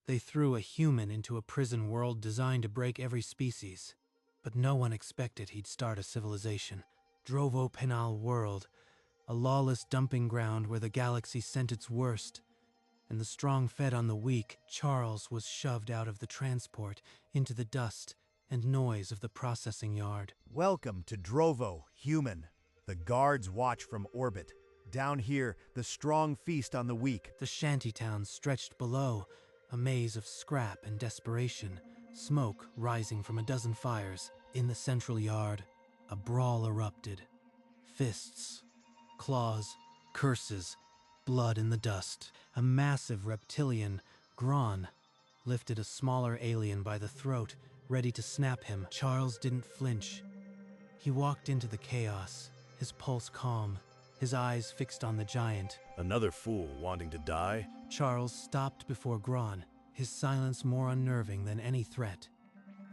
They threw a human into a prison world designed to break every species. But no one expected he'd start a civilization. Drovo Penal world, a lawless dumping ground where the galaxy sent its worst. And the strong fed on the weak. Charles was shoved out of the transport into the dust and noise of the processing yard. Welcome to Drovo, human. The guards watch from orbit. Down here, the strong feast on the weak. The shantytown stretched below, a maze of scrap and desperation, smoke rising from a dozen fires. In the central yard, a brawl erupted. Fists, claws, curses, blood in the dust. A massive reptilian, Gron, lifted a smaller alien by the throat, ready to snap him. Charles didn't flinch. He walked into the chaos, his pulse calm, his eyes fixed on the giant. Another fool wanting to die? Charles stopped before Gron, his silence more unnerving than any threat.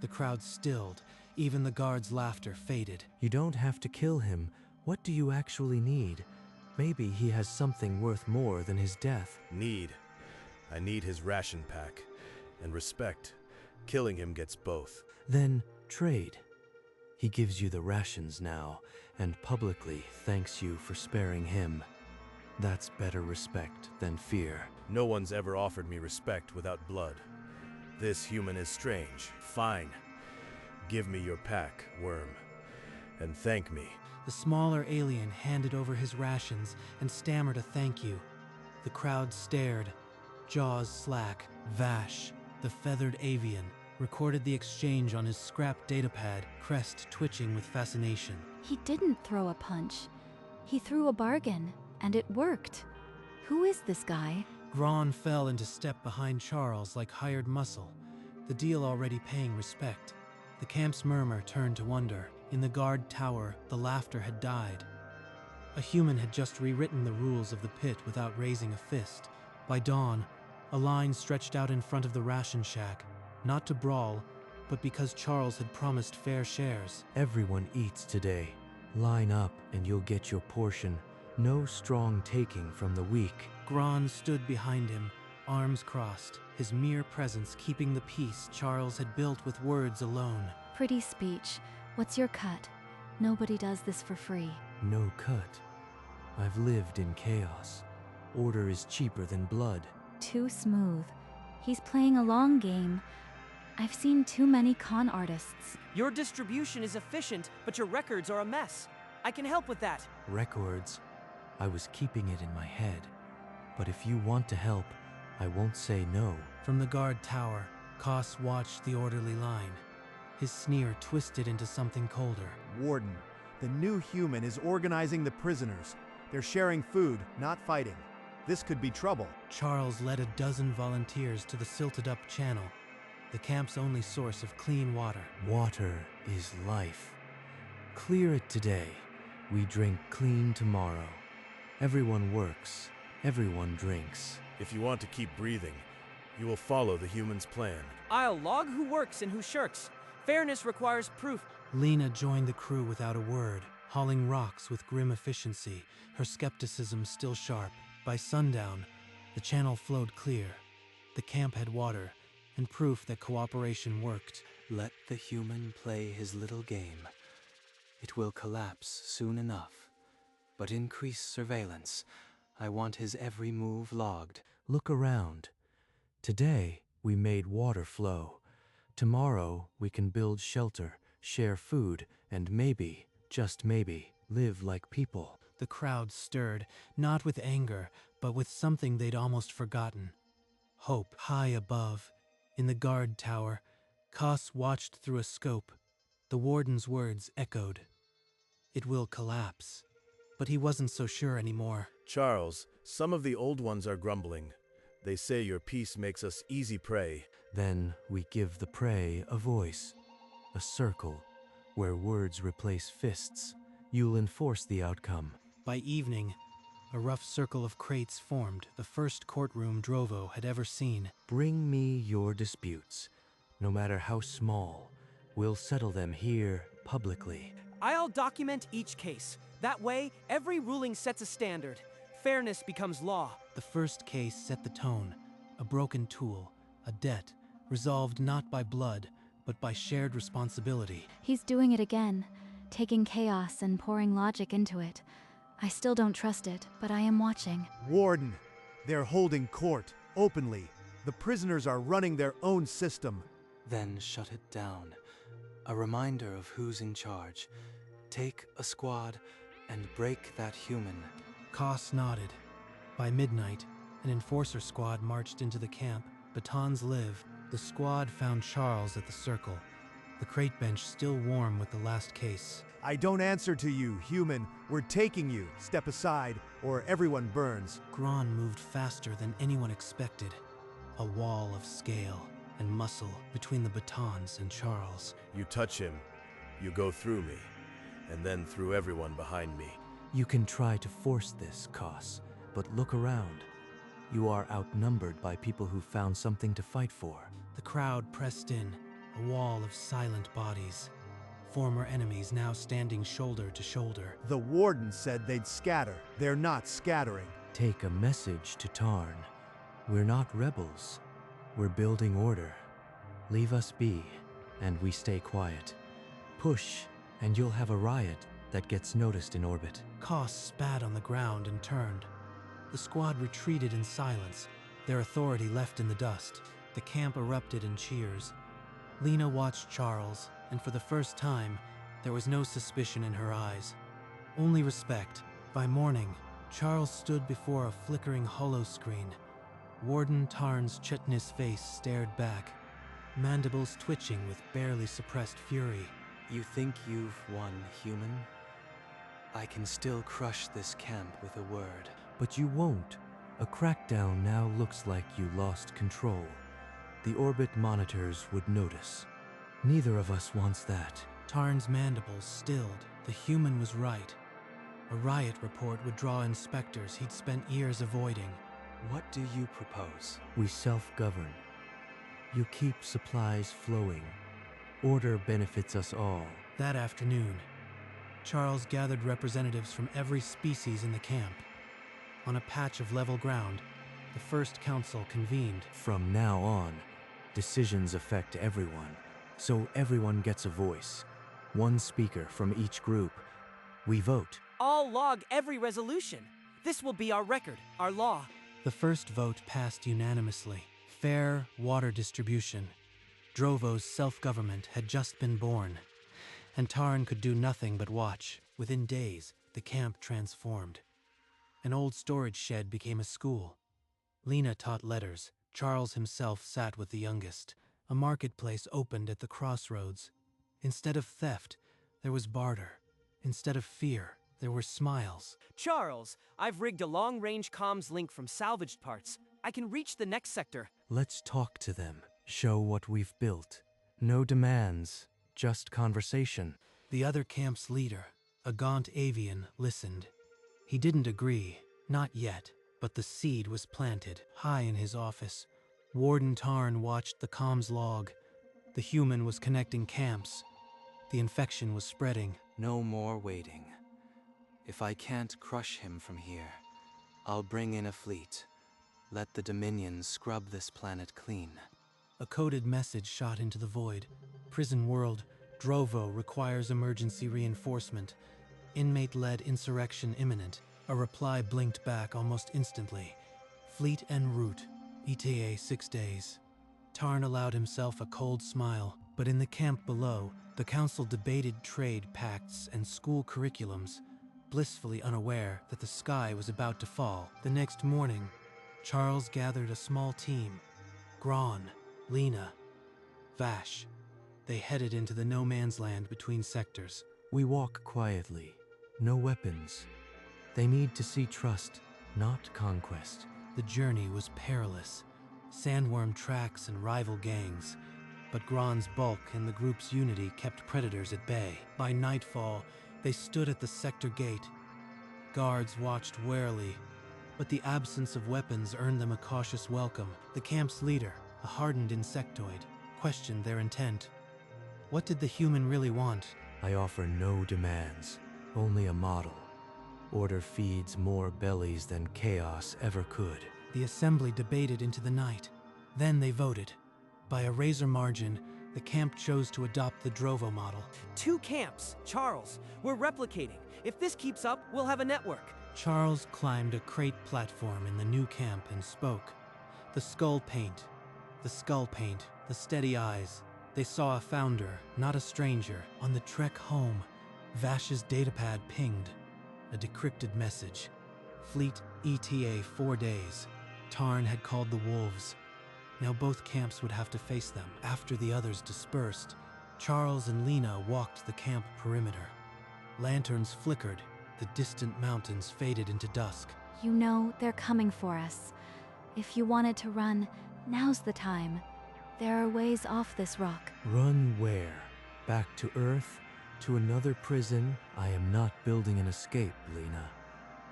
The crowd stilled, even the guards' laughter faded. You don't have to kill him. What do you actually need? Maybe he has something worth more than his death. I need his ration pack. And respect. Killing him gets both. Then trade. He gives you the rations now, and publicly thanks you for sparing him. That's better respect than fear. No one's ever offered me respect without blood. This human is strange. Fine. Give me your pack, worm. And thank me. The smaller alien handed over his rations and stammered a thank you. The crowd stared, jaws slack. Vash, the feathered avian, recorded the exchange on his scrap datapad, crest twitching with fascination. He didn't throw a punch. He threw a bargain, and it worked. Who is this guy? Gron fell into step behind Charles like hired muscle, the deal already paying respect. The camp's murmur turned to wonder. In the guard tower, the laughter had died. A human had just rewritten the rules of the pit without raising a fist. By dawn, a line stretched out in front of the ration shack, not to brawl, but because Charles had promised fair shares. Everyone eats today. Line up and you'll get your portion. No strong taking from the weak. Gron stood behind him, arms crossed, his mere presence keeping the peace Charles had built with words alone. Pretty speech. What's your cut? Nobody does this for free. No cut. I've lived in chaos. Order is cheaper than blood. Too smooth. He's playing a long game. I've seen too many con artists. Your distribution is efficient, but your records are a mess. I can help with that. Records? I was keeping it in my head. But if you want to help, I won't say no. From the guard tower, Koss watched the orderly line. His sneer twisted into something colder. Warden, the new human is organizing the prisoners. They're sharing food, not fighting. This could be trouble. Charles led a dozen volunteers to the silted-up channel, the camp's only source of clean water. Water is life. Clear it today. We drink clean tomorrow. Everyone works. Everyone drinks. If you want to keep breathing, you will follow the human's plan. I'll log who works and who shirks. Fairness requires proof. Lena joined the crew without a word, hauling rocks with grim efficiency, her skepticism still sharp. By sundown, the channel flowed clear. The camp had water, and proof that cooperation worked. Let the human play his little game. It will collapse soon enough. But increase surveillance. I want his every move logged. Look around. Today, we made water flow. Tomorrow, we can build shelter, share food, and maybe, just maybe, live like people. The crowd stirred, not with anger, but with something they'd almost forgotten. Hope. High above, in the guard tower, Koss watched through a scope. The warden's words echoed. It will collapse. But he wasn't so sure anymore. Charles, some of the old ones are grumbling. They say your peace makes us easy prey. Then we give the prey a voice. A circle, where words replace fists. You'll enforce the outcome. By evening, a rough circle of crates formed, the first courtroom Drovo had ever seen. Bring me your disputes, no matter how small. We'll settle them here, publicly. I'll document each case. That way, every ruling sets a standard. Fairness becomes law. The first case set the tone. A broken tool, a debt resolved not by blood, but by shared responsibility. He's doing it again, taking chaos and pouring logic into it. I still don't trust it, but I am watching. Warden, they're holding court, openly. The prisoners are running their own system. Then shut it down. A reminder of who's in charge. Take a squad and break that human. Koss nodded. By midnight, an enforcer squad marched into the camp. Batons live. The squad found Charles at the circle, the crate bench still warm with the last case. I don't answer to you, human. We're taking you. Step aside, or everyone burns. Gron moved faster than anyone expected. A wall of scale and muscle between the batons and Charles. You touch him, you go through me, and then through everyone behind me. You can try to force this, Koss, but look around. You are outnumbered by people who found something to fight for. The crowd pressed in, a wall of silent bodies. Former enemies now standing shoulder to shoulder. The warden said they'd scatter. They're not scattering. Take a message to Tarn. We're not rebels. We're building order. Leave us be, and we stay quiet. Push, and you'll have a riot that gets noticed in orbit. Koss spat on the ground and turned. The squad retreated in silence, their authority left in the dust. The camp erupted in cheers. Lena watched Charles, and for the first time, there was no suspicion in her eyes. Only respect. By morning, Charles stood before a flickering hollow screen. Warden Tarn's chitinous face stared back, mandibles twitching with barely suppressed fury. You think you've won, human? I can still crush this camp with a word. But you won't. A crackdown now looks like you lost control. The orbit monitors would notice. Neither of us wants that. Tarn's mandibles stilled. The human was right. A riot report would draw inspectors he'd spent years avoiding. What do you propose? We self-govern. You keep supplies flowing. Order benefits us all. That afternoon, Charles gathered representatives from every species in the camp. On a patch of level ground, the first council convened. From now on, decisions affect everyone, so everyone gets a voice. One speaker from each group. We vote. I'll log every resolution. This will be our record, our law. The first vote passed unanimously. Fair water distribution. Drovo's self-government had just been born, and Tarn could do nothing but watch. Within days, the camp transformed. An old storage shed became a school. Lena taught letters. Charles himself sat with the youngest. A marketplace opened at the crossroads. Instead of theft, there was barter. Instead of fear, there were smiles. Charles, I've rigged a long-range comms link from salvaged parts. I can reach the next sector. Let's talk to them. Show what we've built. No demands, just conversation. The other camp's leader, a gaunt avian, listened. He didn't agree, not yet, but the seed was planted. High in his office, Warden Tarn watched the comms log. The human was connecting camps. The infection was spreading. No more waiting. If I can't crush him from here, I'll bring in a fleet. Let the Dominions scrub this planet clean. A coded message shot into the void. Prison world, Drovo requires emergency reinforcement. Inmate-led insurrection imminent. A reply blinked back almost instantly. Fleet en route. ETA 6 days. Tarn allowed himself a cold smile, but in the camp below, the council debated trade pacts and school curriculums, blissfully unaware that the sky was about to fall. The next morning, Charles gathered a small team. Gron, Lena, Vash. They headed into the no-man's land between sectors. We walk quietly. No weapons. They need to see trust, not conquest. The journey was perilous. Sandworm tracks and rival gangs. But Gron's bulk and the group's unity kept predators at bay. By nightfall, they stood at the sector gate. Guards watched warily, but the absence of weapons earned them a cautious welcome. The camp's leader, a hardened insectoid, questioned their intent. What did the human really want? I offer no demands, only a model. Order feeds more bellies than chaos ever could. The assembly debated into the night. Then they voted. By a razor margin, the camp chose to adopt the Drovo model. 2 camps. Charles, we're replicating. If this keeps up, we'll have a network. Charles climbed a crate platform in the new camp and spoke. The skull paint, the steady eyes. They saw a founder, not a stranger. On the trek home, Vash's datapad pinged. A decrypted message. Fleet ETA 4 days. Tarn had called the wolves. Now both camps would have to face them. After the others dispersed, Charles and Lena walked the camp perimeter. Lanterns flickered. The distant mountains faded into dusk. You know they're coming for us. If you wanted to run, now's the time. There are ways off this rock. Run where? Back to Earth? To another prison? I am not building an escape, Lena.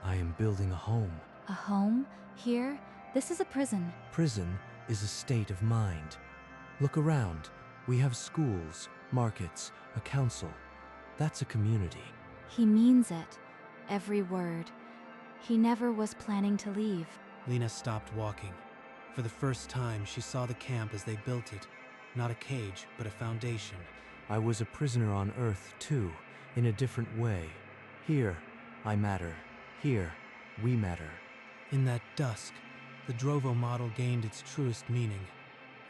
I am building a home. A home? Here? This is a prison. Prison is a state of mind. Look around. We have schools, markets, a council. That's a community. He means it. Every word. He never was planning to leave. Lena stopped walking. For the first time, she saw the camp as they built it. Not a cage, but a foundation. I was a prisoner on Earth, too, in a different way. Here, I matter. Here, we matter. In that dusk, the Drovo model gained its truest meaning.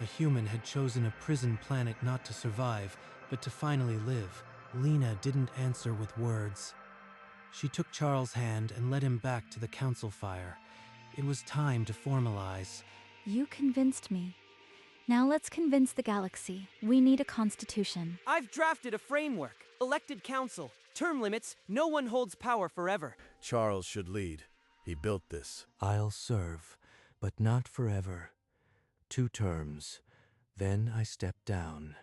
A human had chosen a prison planet not to survive, but to finally live. Lena didn't answer with words. She took Charles' hand and led him back to the council fire. It was time to formalize. You convinced me. Now let's convince the galaxy. We need a constitution. I've drafted a framework. Elected council. Term limits. No one holds power forever. Charles should lead. He built this. I'll serve, but not forever. 2 terms. Then I step down.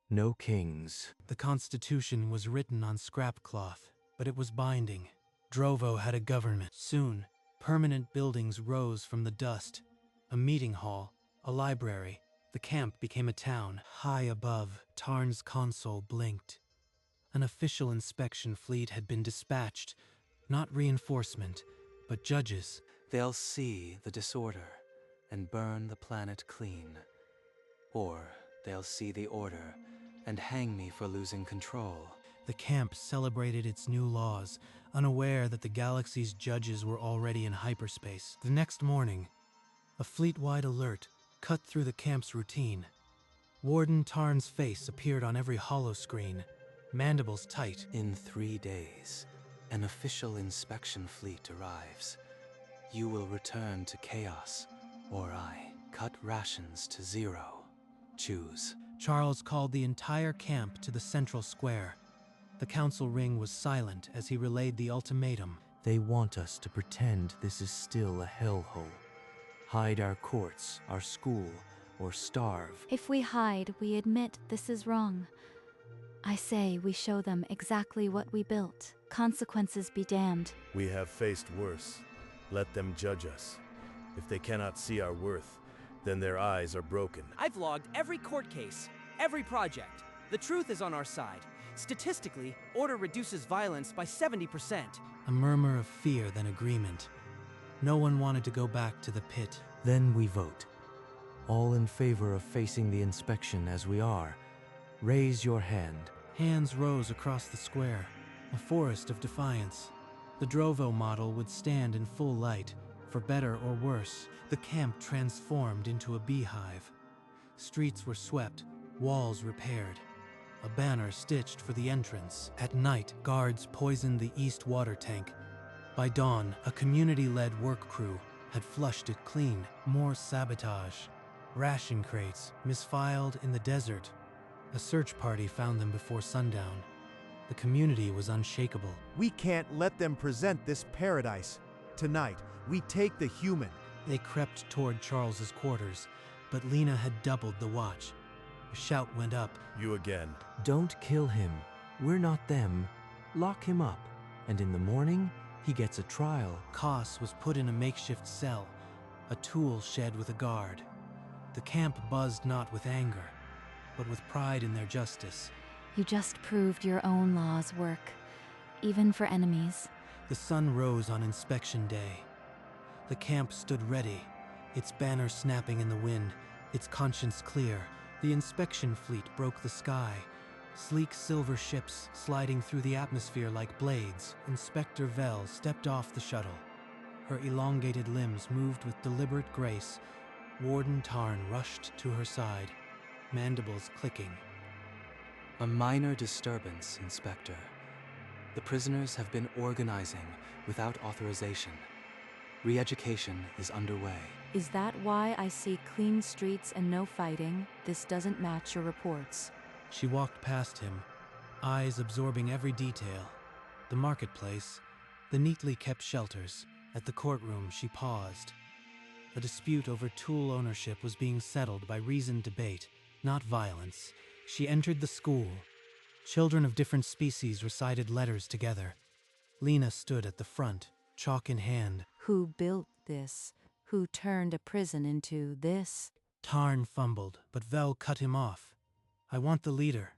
No kings. The Constitution was written on scrap cloth, but it was binding. Drovo had a government. Soon, permanent buildings rose from the dust. A meeting hall, a library. The camp became a town. High above, Tarn's console blinked. An official inspection fleet had been dispatched. Not reinforcement, but judges. They'll see the disorder and burn the planet clean. Or they'll see the order and hang me for losing control. The camp celebrated its new laws, unaware that the galaxy's judges were already in hyperspace. The next morning, a fleet-wide alert cut through the camp's routine. Warden Tarn's face appeared on every holoscreen, mandibles tight. In 3 days, an official inspection fleet arrives. You will return to chaos, or I cut rations to 0. Choose. Charles called the entire camp to the central square. The council ring was silent as he relayed the ultimatum. They want us to pretend this is still a hellhole. Hide our courts, our school, or starve. If we hide, we admit this is wrong. I say we show them exactly what we built. Consequences be damned. We have faced worse. Let them judge us. If they cannot see our worth, then their eyes are broken. I've logged every court case, every project. The truth is on our side. Statistically, order reduces violence by 70%. A murmur of fear, then agreement. No one wanted to go back to the pit. Then we vote. All in favor of facing the inspection as we are. Raise your hand. Hands rose across the square, a forest of defiance. The Drovo model would stand in full light, for better or worse. The camp transformed into a beehive. Streets were swept, walls repaired. A banner stitched for the entrance. At night, guards poisoned the east water tank. By dawn, a community-led work crew had flushed it clean. More sabotage. Ration crates, misfiled in the desert. A search party found them before sundown. The community was unshakable. We can't let them present this paradise. Tonight, we take the human. They crept toward Charles's quarters, but Lena had doubled the watch. A shout went up. You again. Don't kill him. We're not them. Lock him up. And in the morning, he gets a trial. Koss was put in a makeshift cell, a tool shed with a guard. The camp buzzed not with anger, but with pride in their justice. You just proved your own laws work, even for enemies. The sun rose on inspection day. The camp stood ready, its banner snapping in the wind, its conscience clear. The inspection fleet broke the sky, sleek silver ships sliding through the atmosphere like blades. Inspector Vell stepped off the shuttle. Her elongated limbs moved with deliberate grace. Warden Tarn rushed to her side, mandibles clicking. A minor disturbance, Inspector. The prisoners have been organizing without authorization. Re-education is underway. Is that why I see clean streets and no fighting? This doesn't match your reports. She walked past him, eyes absorbing every detail. The marketplace, the neatly kept shelters. At the courtroom, she paused. A dispute over tool ownership was being settled by reasoned debate, not violence. She entered the school. Children of different species recited letters together. Lena stood at the front, chalk in hand. Who built this? Who turned a prison into this? Tarn fumbled, but Vell cut him off. I want the leader.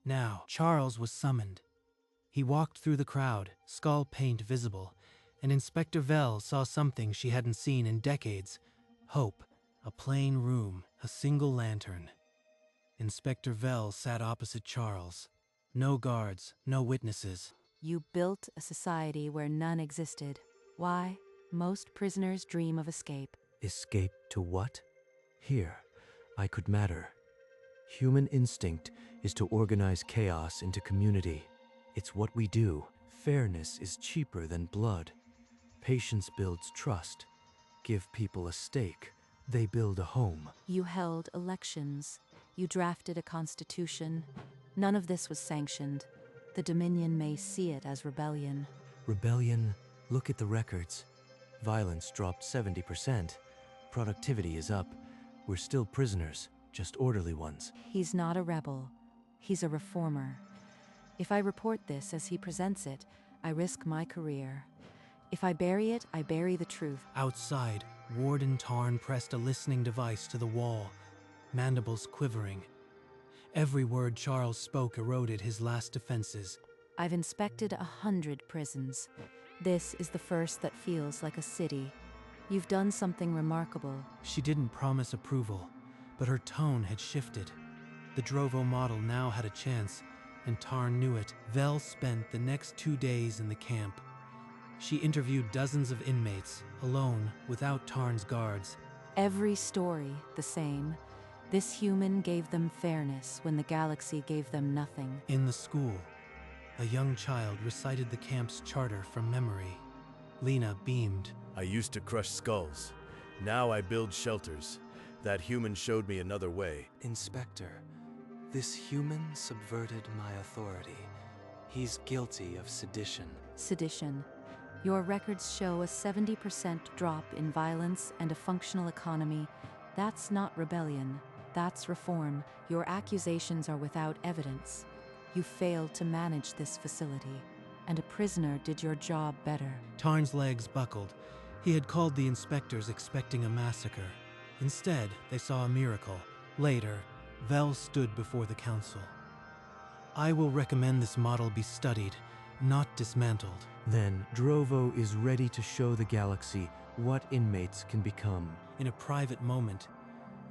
Now, Charles was summoned. He walked through the crowd, skull paint visible, and Inspector Vell saw something she hadn't seen in decades. Hope, a plain room, a single lantern. Inspector Vell sat opposite Charles. No guards, no witnesses. You built a society where none existed. Why? Most prisoners dream of escape. Escape to what? Here, I could matter. Human instinct is to organize chaos into community. It's what we do. Fairness is cheaper than blood. Patience builds trust. Give people a stake. They build a home. You held elections. You drafted a constitution. None of this was sanctioned. The Dominion may see it as rebellion. Rebellion, look at the records. Violence dropped 70%. Productivity is up. We're still prisoners, just orderly ones. He's not a rebel. He's a reformer. If I report this as he presents it, I risk my career. If I bury it, I bury the truth. Outside, Warden Tarn pressed a listening device to the wall, mandibles quivering. Every word Charles spoke eroded his last defenses. I've inspected 100 prisons. This is the first that feels like a city. You've done something remarkable. She didn't promise approval, but her tone had shifted. The Drovo model now had a chance, and Tarn knew it. Vell spent the next 2 days in the camp. She interviewed dozens of inmates, alone, without Tarn's guards. Every story the same. This human gave them fairness when the galaxy gave them nothing. In the school, a young child recited the camp's charter from memory. Lena beamed. I used to crush skulls. Now I build shelters. That human showed me another way. Inspector, this human subverted my authority. He's guilty of sedition. Sedition. Your records show a 70% drop in violence and a functional economy. That's not rebellion. That's reform. Your accusations are without evidence. You failed to manage this facility, and a prisoner did your job better. Tarn's legs buckled. He had called the inspectors expecting a massacre. Instead, they saw a miracle. Later, Vell stood before the council. I will recommend this model be studied, not dismantled. Then Drovo is ready to show the galaxy what inmates can become. In a private moment,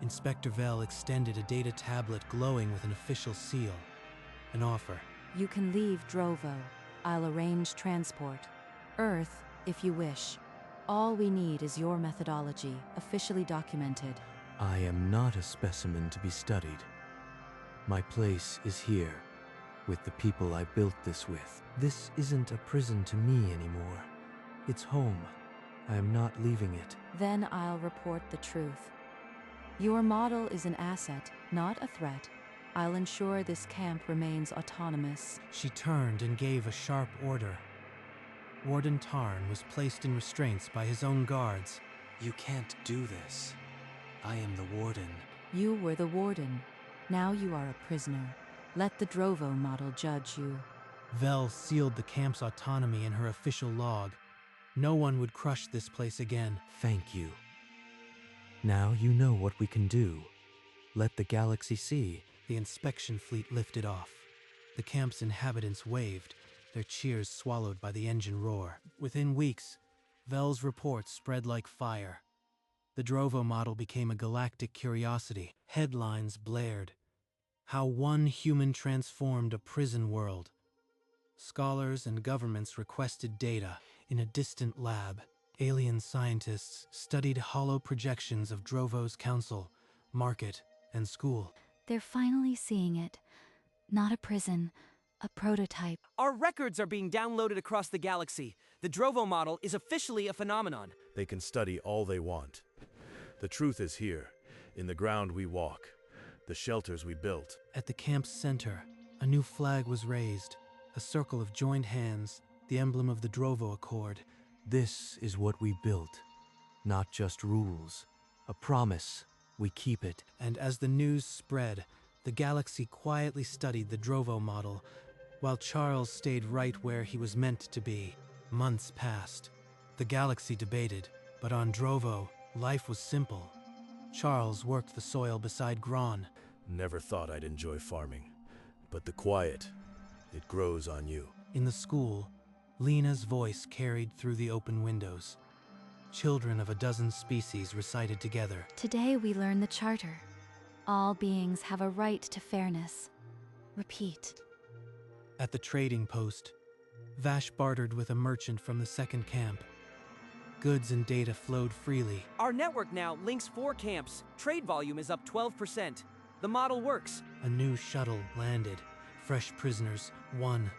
Inspector Vell extended a data tablet glowing with an official seal. An offer. You can leave Drovo. I'll arrange transport. Earth, if you wish. All we need is your methodology, officially documented. I am not a specimen to be studied. My place is here, with the people I built this with. This isn't a prison to me anymore. It's home. I am not leaving it. Then I'll report the truth. Your model is an asset, not a threat. I'll ensure this camp remains autonomous. She turned and gave a sharp order. Warden Tarn was placed in restraints by his own guards. You can't do this. I am the warden. You were the warden. Now you are a prisoner. Let the Drovo model judge you. Vell sealed the camp's autonomy in her official log. No one would crush this place again. Thank you. Now you know what we can do. Let the galaxy see. The inspection fleet lifted off. The camp's inhabitants waved, their cheers swallowed by the engine roar. Within weeks, Vell's reports spread like fire. The Drovo model became a galactic curiosity. Headlines blared. How one human transformed a prison world. Scholars and governments requested data. In a distant lab, alien scientists studied hollow projections of Drovo's council, market, and school. They're finally seeing it. Not a prison, a prototype. Our records are being downloaded across the galaxy. The Drovo model is officially a phenomenon. They can study all they want. The truth is here, in the ground we walk, the shelters we built. At the camp's center, a new flag was raised, a circle of joined hands, the emblem of the Drovo Accord. This is what we built. Not just rules. A promise. We keep it. And as the news spread, the galaxy quietly studied the Drovo model, while Charles stayed right where he was meant to be. Months passed. The galaxy debated, but on Drovo, life was simple. Charles worked the soil beside Gron. Never thought I'd enjoy farming. But the quiet, it grows on you. In the school, Lena's voice carried through the open windows. Children of a dozen species recited together. Today we learn the Charter. All beings have a right to fairness. Repeat. At the trading post, Vash bartered with a merchant from the second camp. Goods and data flowed freely. Our network now links 4 camps. Trade volume is up 12%. The model works. A new shuttle landed. Fresh prisoners, one.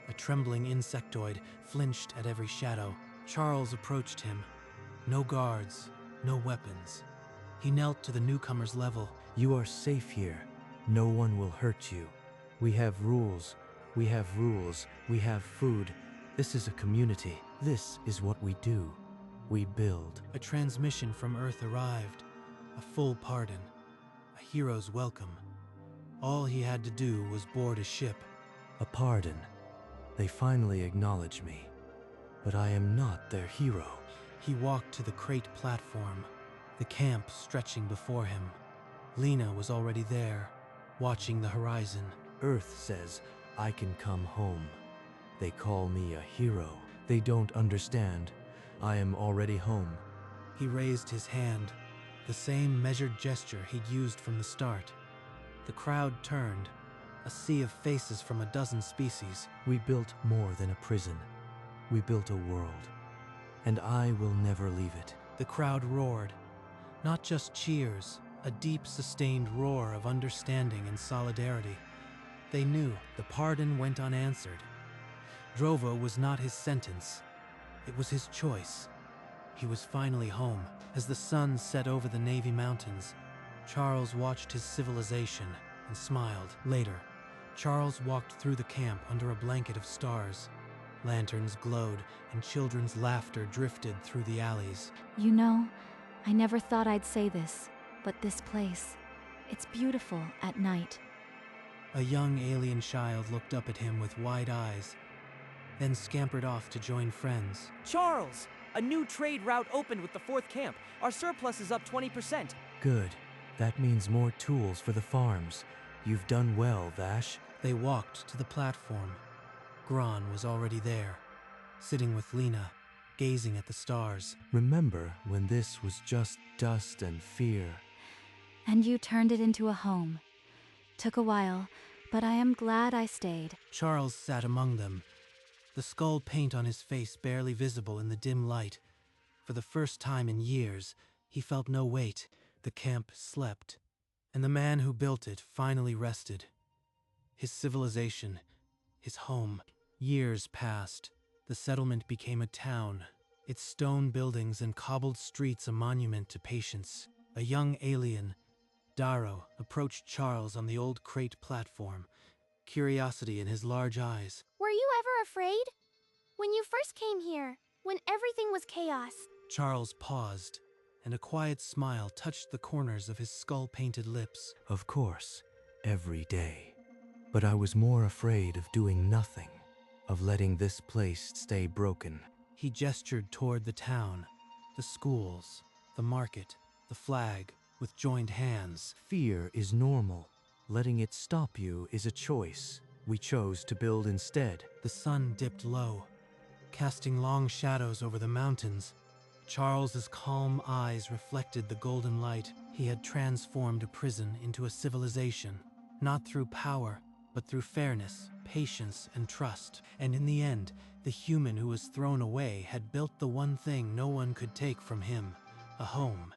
A trembling insectoid flinched at every shadow. Charles approached him. No guards, no weapons. He knelt to the newcomer's level. You are safe here. No one will hurt you. We have rules. We have rules. We have food. This is a community. This is what we do. We build. A transmission from Earth arrived. A full pardon. A hero's welcome. All he had to do was board a ship. A pardon. They finally acknowledge me. But I am not their hero. He walked to the crate platform, the camp stretching before him. Lena was already there, watching the horizon. Earth says I can come home. They call me a hero. They don't understand. I am already home. He raised his hand, the same measured gesture he'd used from the start. The crowd turned, a sea of faces from a dozen species. We built more than a prison. We built a world. And I will never leave it. The crowd roared. Not just cheers, a deep, sustained roar of understanding and solidarity. They knew the pardon went unanswered. Drovo was not his sentence. It was his choice. He was finally home. As the sun set over the Navy Mountains, Charles watched his civilization and smiled. Later, Charles walked through the camp under a blanket of stars. Lanterns glowed, and children's laughter drifted through the alleys. You know, I never thought I'd say this, but this place, it's beautiful at night. A young alien child looked up at him with wide eyes, then scampered off to join friends. Charles! A new trade route opened with the 4th camp. Our surplus is up 20%. Good. That means more tools for the farms. You've done well, Vash. They walked to the platform. Gron was already there, sitting with Lena, gazing at the stars. Remember when this was just dust and fear? And you turned it into a home. Took a while, but I am glad I stayed. Charles sat among them, the skull paint on his face barely visible in the dim light. For the first time in years, he felt no weight. The camp slept, and the man who built it finally rested. His civilization, his home. Years passed. The settlement became a town, its stone buildings and cobbled streets a monument to patience. A young alien, Darrow, approached Charles on the old crate platform, curiosity in his large eyes. Were you ever afraid? When you first came here, when everything was chaos. Charles paused, and a quiet smile touched the corners of his skull-painted lips. Of course, every day. But I was more afraid of doing nothing, of letting this place stay broken. He gestured toward the town, the schools, the market, the flag, with joined hands. Fear is normal. Letting it stop you is a choice. We chose to build instead. The sun dipped low, casting long shadows over the mountains. Charles's calm eyes reflected the golden light. He had transformed a prison into a civilization, not through power, but through fairness, patience, and trust. And in the end, the human who was thrown away had built the one thing no one could take from him, a home.